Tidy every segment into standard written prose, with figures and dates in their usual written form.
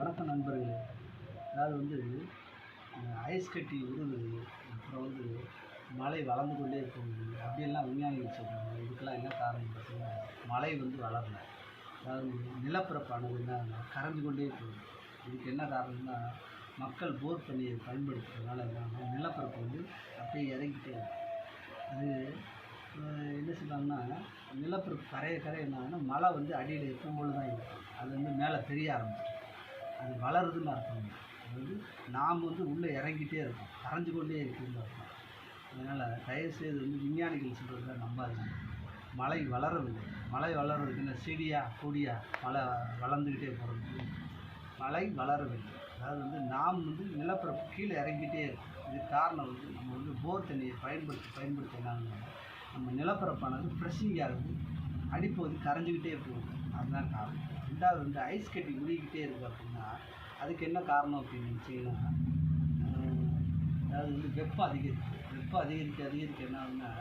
வணக்கம் நண்பர்களே. அதாவது வந்து ஐஸ் கட்டி உருகுது, அப்புறம் வந்து மழை வளர்ந்து கொண்டே போகுது அப்படியெல்லாம் விஞ்ஞானிகள் சொல்கிறாங்க. இதுக்கெல்லாம் என்ன காரணம் பார்த்தீங்கன்னா, மழை வந்து வளரல. அதாவது நிலப்பரப்பானது என்ன கரைஞ்சு கொண்டே போகுது. இதுக்கு என்ன காரணம்னா, மக்கள் போர் தண்ணியை பயன்படுத்துறதுனால என்ன நிலப்பரப்பு வந்து அப்படியே இறங்கிட்டே இருக்கு. அது என்ன சொல்கிறாங்கன்னா, நிலப்பரப்பு கரைய என்னாகுன்னா மழை வந்து அடியில் எப்பவும் போல தான் இருக்கும். அது வந்து மேலே தெரிய ஆரம்பிச்சிடும். அது வளருதுன்னு அர்த்தம். அதாவது நாம் வந்து உள்ளே இறங்கிட்டே இருக்கோம், கரைஞ்சு கொண்டே இருக்குதுன்னு அர்த்தம். அதனால் தயவுசெய்து வந்து விஞ்ஞானிகள் சொல்கிறத நம்பாதீங்க. மழை வளரவில்லை. மழை வளர்றதுக்கு என்ன செடியா கொடியா மழை வளர்ந்துக்கிட்டே போகிறது? மழை வளரவில்லை. அதாவது வந்து நாம் வந்து நிலப்பரப்பு கீழே இறங்கிட்டே இருக்கும். இதுக்கு காரணம் வந்து நம்ம வந்து போர் தண்ணியை பயன்படுத்தி என்னாங்கன்னா, நம்ம நிலப்பரப்பானது ப்ரெஸ்ஸிங் ஆகுது, அடிப்பகுதி கரைஞ்சிக்கிட்டே போகுது. அதுதான் காரணம். ரெண்டாவது வந்து ஐஸ் கட்டி உருகிக்கிட்டே இருக்குது அப்படின்னா, அதுக்கு என்ன காரணம் அப்படின்னு நினச்சிங்கன்னா, அதாவது வந்து வெப்பம் அதிகரிக்க என்ன ஆகுதுன்னா,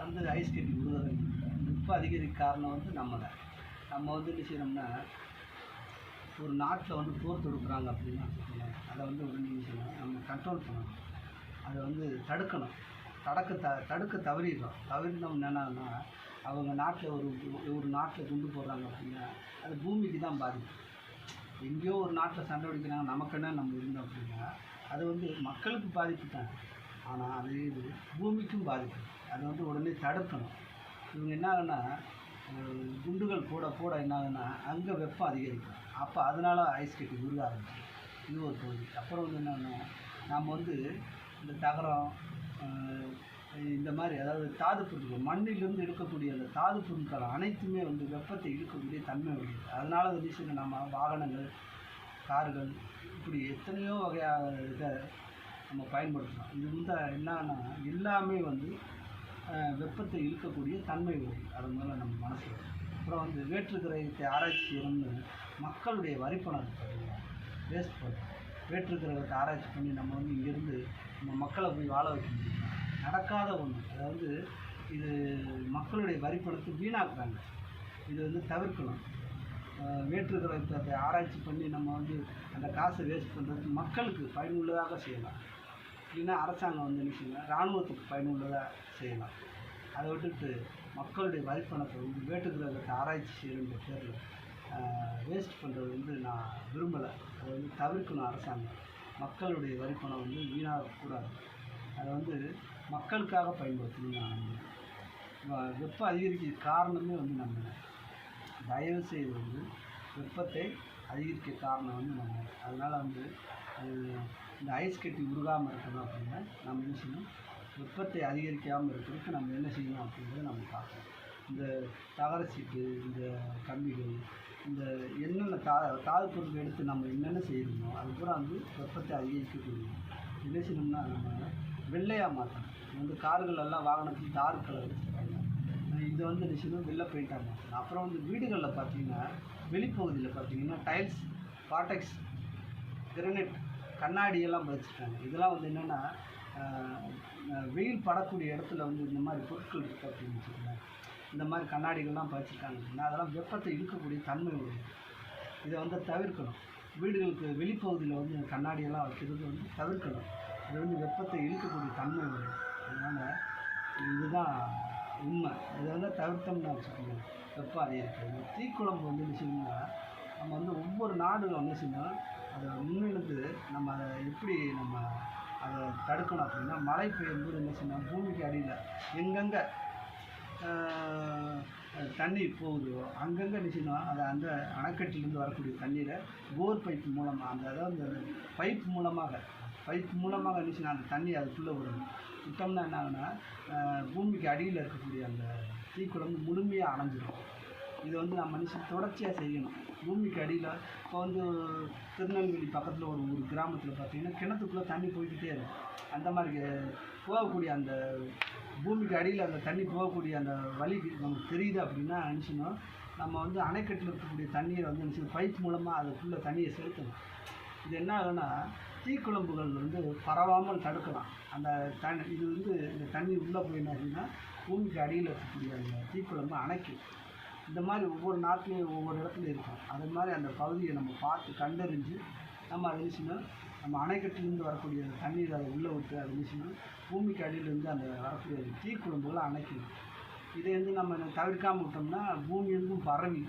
வந்து ஐஸ் கட்டி உருகுறது. வெப்பம் அதிகரிக்க காரணம் வந்து நம்ம தான். நம்ம வந்து என்ன செய்யணும்னா, ஒரு நாட்டில் வந்து போர் தொடுக்குறாங்க அப்படின்னா அதை வந்து ஒரு நிமிஷம் நம்ம கண்ட்ரோல் பண்ணணும். அதை வந்து தடுக்கணும். தடுக்க தவறினோம் என்னன்னா, அவங்க நாட்டில் ஒரு நாட்டில் குண்டு போடுறாங்க அப்படின்னா அது பூமிக்கு தான் பாதிப்பு. எங்கேயோ ஒரு நாட்டில் சண்டை பிடிக்கிறாங்க, நமக்குன்னா நம்ம இருந்தோம் அப்படின்னா அது வந்து மக்களுக்கு பாதிப்பு தான். ஆனால் அது இது பூமிக்கும் பாதிப்பு. அதை வந்து உடனே தடுக்கணும். இவங்க என்ன ஆகுன்னா, குண்டுகள் போட என்ன ஆகுன்னா அங்கே வெப்பம் அதிகரிக்கும். அப்போ அதனால் ஐஸ் கட்டி உருக ஆரம்பிச்சிடும். இது ஒரு பகுதி. அப்புறம் வந்து என்னென்னா, நாம் வந்து இந்த தகரம் இந்த மாதிரி அதாவது தாது பொருட்கள் மண்ணிலிருந்து எடுக்கக்கூடிய அந்த தாது பொருட்கள் அனைத்துமே வந்து வெப்பத்தை இழுக்கக்கூடிய தன்மை உடையது. அதனால் அது விஷயம் நம்ம வாகனங்கள், கார்கள், இப்படி எத்தனையோ வகையான இதை நம்ம பயன்படுத்துகிறோம். இது வந்து என்னன்னா எல்லாமே வந்து வெப்பத்தை இழுக்கக்கூடிய தன்மை உடையது. அது முதல்ல நம்ம மனசில். அப்புறம் வந்து வேற்றுக்கிரகத்தை ஆராய்ச்சி செய்யணும்னு மக்களுடைய வரிப்பணம் பார்த்தீங்கன்னா வேஸ்ட் பண்ணுறோம். வேற்றுக்கிரகத்தை ஆராய்ச்சி பண்ணி நம்ம வந்து இங்கேருந்து நம்ம மக்களை போய் வாழ வைக்க முடியும். நடக்காத ஒன்று. அதாவது இது மக்களுடைய வரிப்பணத்தை வீணாக்குறாங்க. இது வந்து தவிர்க்கணும். வேற்றுக்கிரகத்தை ஆராய்ச்சி பண்ணி நம்ம வந்து அந்த காசை வேஸ்ட் பண்ணுறதுக்கு மக்களுக்கு பயனுள்ளதாக செய்யலாம். இல்லைன்னா அரசாங்கம் வந்து என்ன செய்யலாம், இராணுவத்துக்கு பயனுள்ளதாக செய்யலாம். அதை விட்டுட்டு மக்களுடைய வரிப்பணத்தை வந்து வேற்றுக்கிரகத்தை ஆராய்ச்சி செய்யணுன்ற பேரில் வேஸ்ட் பண்ணுறது வந்து நான் விரும்பலை. அதை வந்து தவிர்க்கணும் அரசாங்கம். மக்களுடைய வரிப்பணம் வந்து வீணாகக்கூடாது. அதை வந்து மக்களுக்காக பயன்படுத்தணும்னு நான் நம்புகிறேன். வெப்பம் அதிகரிக்க காரணமே வந்து நம்ம தயவுசெய்து வந்து வெப்பத்தை அதிகரிக்க காரணம் வந்து நம்ம. அதனால் வந்து இந்த ஐஸ் கட்டி உருகாமல் இருக்கணும் அப்படின்னா நம்ம என்ன செய்யணும், வெப்பத்தை அதிகரிக்காமல் இருக்கிறதுக்கு நம்ம என்ன செய்யணும் அப்படிங்கிறத நம்ம பார்க்கணும். இந்த தகர சீட்டு, இந்த கம்பிகள், இந்த என்னென்ன தாது பொருட்கள் எடுத்து நம்ம என்னென்ன செய்யணுமோ அது பூரா வந்து வெப்பத்தை அதிகரிக்கக்கூடிய என்ன செய்யணும்னா நம்ம வெள்ளையாக மாற்றணும். வந்து கார்கள் எல்லாம் வாகனத்துக்கு டார்க் கலர் வச்சுருக்காங்க. இது வந்து என்ன செய்யணும், வெள்ளை பெயிண்டாக மாற்றணும். அப்புறம் வந்து வீடுகளில் பார்த்தீங்கன்னா வெளிப்பகுதியில் பார்த்தீங்கன்னா டைல்ஸ், பாட்டெக்ஸ், கிரனைட், கண்ணாடியெல்லாம் பதிச்சிருக்காங்க. இதெல்லாம் வந்து என்னென்னா வெயில் படக்கூடிய இடத்துல வந்து இந்த மாதிரி பொருட்கள் இருக்குது அப்படின்னு வச்சுக்கோங்க. இந்த மாதிரி கண்ணாடிகள்லாம் பதிச்சிருக்காங்க அப்படின்னா அதெல்லாம் வெப்பத்தை இழுக்கக்கூடிய தன்மை உடையது. இதை வந்து தவிர்க்கணும். வீடுகளுக்கு வெளிப்பகுதியில் வந்து கண்ணாடியெல்லாம் வைக்கிறது வந்து தவிர்க்கணும். இது வந்து வெப்பத்தை இழுக்கக்கூடிய தன்மை உடையது. அதனால் இதுதான் உண்மை. இதை வந்து தவிர்த்தோம்னா வச்சுக்கோங்க வெப்பம் அதிகரிக்கிறது. தீக்குழம்பு வந்து என்ன செய்யணும்னா, நம்ம வந்து ஒவ்வொரு நாடுகளும் என்ன செய்யணும், அதை முன்னெடுத்து நம்ம அதை எப்படி நம்ம அதை தடுக்கணும் அப்படின்னா, மழை பெய்யும்போது என்ன செய்யணும், பூமிக்கு அடியில் எங்கெங்கே தண்ணீர் போகுதோ அங்கங்கே என்ன செய்யணும், அதை அந்த அணைக்கட்டிலேருந்து வரக்கூடிய தண்ணீரை போர் பைப் மூலமாக அதாவது அந்த பைப் மூலமாக என்ன செய்யணும், அந்த தண்ணி அதுக்குள்ளே விடணும். விட்டோம்னா என்ன ஆகுனா பூமிக்கு அடியில் இருக்கக்கூடிய அந்த தீக்குழம்பு முழுமையாக அணைஞ்சிடும். இதை வந்து நம்ம மனுஷன் தொடர்ச்சியாக செய்யணும். பூமிக்கு அடியில் இப்போ வந்து திருநெல்வேலி பக்கத்தில் ஒரு கிராமத்தில் பார்த்திங்கன்னா கிணத்துக்குள்ளே தண்ணி போய்கிட்டே இருக்கும். அந்த மாதிரி போகக்கூடிய அந்த பூமிக்கு அடியில் அந்த தண்ணி போகக்கூடிய அந்த வழி நமக்கு தெரியுது அப்படின்னா நினச்சினோம் நம்ம வந்து அணைக்கட்டில் இருக்கக்கூடிய தண்ணீரை வந்து நினச்சி பைப் மூலமாக அதுக்குள்ளே தண்ணியை செலுத்தணும். இது என்ன ஆகுன்னா தீக்குழம்புகள் வந்து பரவாமல் தடுக்கலாம். அந்த இது வந்து இந்த தண்ணி உள்ளே போயினா அப்படின்னா பூமிக்கு அடியில் இருக்கக்கூடிய அந்த தீக்குழம்பு அணைக்கும். இந்த மாதிரி ஒவ்வொரு நாட்டிலையும் ஒவ்வொரு இடத்துலையும் இருக்கும். அது மாதிரி அந்த பகுதியை நம்ம பார்த்து கண்டறிஞ்சு நம்ம அதை என்ன செய்யணும், நம்ம அணைக்கட்டிலேருந்து வரக்கூடிய அந்த தண்ணீர் அதை உள்ளே விட்டு அதை என்ன செய்யணும், பூமிக்கு அடியிலேருந்து அந்த வரக்கூடிய தீக்குழம்புகளை அணைக்கணும். இதை வந்து நம்ம தவிர்க்காமல் விட்டோம்னா பூமி எங்கும் பரவி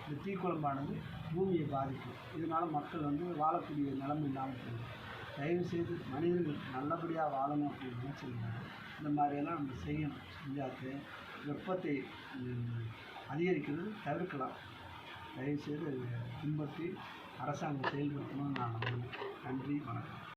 இந்த தீக்குழம்பானது பூமியை பாதிக்கும். இதனால் மக்கள் வந்து வாழக்கூடிய நிலைமை இல்லாமல் போகும். தயவுசெய்து மனிதர்கள் நல்லபடியாக வாழணும் அப்படின்னு நினச்சிருந்தாங்க இந்த மாதிரியெல்லாம் நம்ம செய்யணும். செஞ்சாக்கு வெப்பத்தை அதிகரிக்கிறது தவிர்க்கலாம். தயவுசெய்து பின்பற்றி அரசாங்கம் செயல்படுத்தணும்னு நான் நம்புகிறேன். நன்றி, வணக்கம்.